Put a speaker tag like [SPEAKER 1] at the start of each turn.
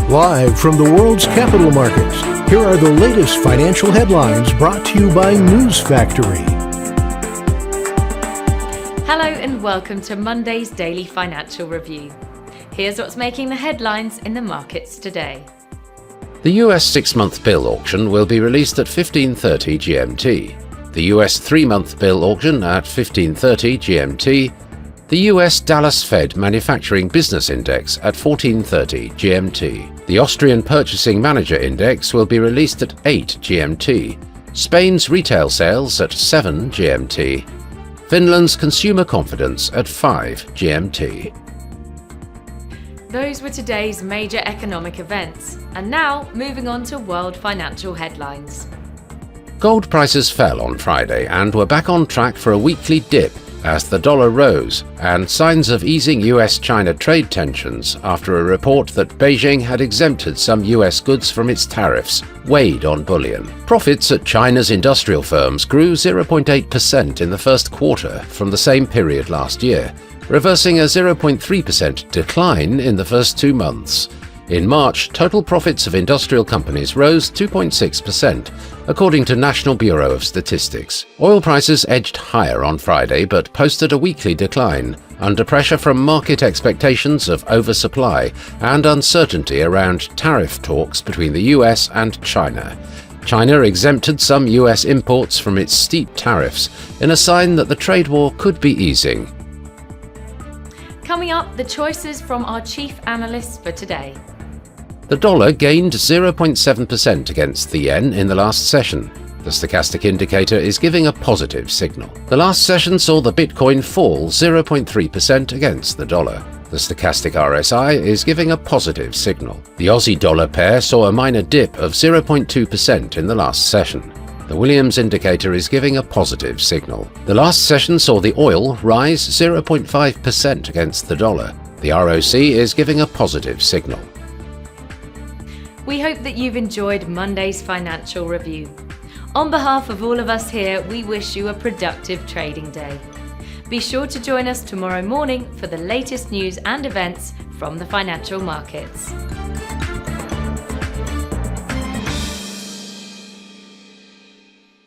[SPEAKER 1] Live from the world's capital markets, here are the latest financial headlines brought to you by News Factory.
[SPEAKER 2] Hello and welcome to Monday's Daily Financial Review. Here's what's making the headlines in the markets today.
[SPEAKER 3] The US 6-month bill auction will be released at 15:30 GMT. The US 3-month bill auction at 15:30 GMT. The US Dallas Fed Manufacturing Business Index at 14:30 GMT. The Austrian Purchasing Manager Index will be released at 8 GMT. Spain's retail sales at 7 GMT. Finland's consumer confidence at 5 GMT.
[SPEAKER 2] Those were today's major economic events. And now, moving on to world financial headlines.
[SPEAKER 3] Gold prices fell on Friday and were back on track for a weekly dip as the dollar rose, and signs of easing US-China trade tensions after a report that Beijing had exempted some US goods from its tariffs weighed on bullion. Profits at China's industrial firms grew 0.8% in the first quarter from the same period last year, reversing a 0.3% decline in the first 2 months. In March, total profits of industrial companies rose 2.6%, according to National Bureau of Statistics. Oil prices edged higher on Friday but posted a weekly decline, under pressure from market expectations of oversupply and uncertainty around tariff talks between the US and China. China exempted some US imports from its steep tariffs in a sign that the trade war could be easing.
[SPEAKER 2] Coming up, the choices from our chief analysts for today.
[SPEAKER 3] The dollar gained 0.7% against the yen in the last session. The stochastic indicator is giving a positive signal. The last session saw the Bitcoin fall 0.3% against the dollar. The stochastic RSI is giving a positive signal. The Aussie dollar pair saw a minor dip of 0.2% in the last session. The Williams indicator is giving a positive signal. The last session saw the oil rise 0.5% against the dollar. The ROC is giving a positive signal.
[SPEAKER 2] We hope that you've enjoyed Monday's financial review. On behalf of all of us here, we wish you a productive trading day. Be sure to join us tomorrow morning for the latest news and events from the financial markets.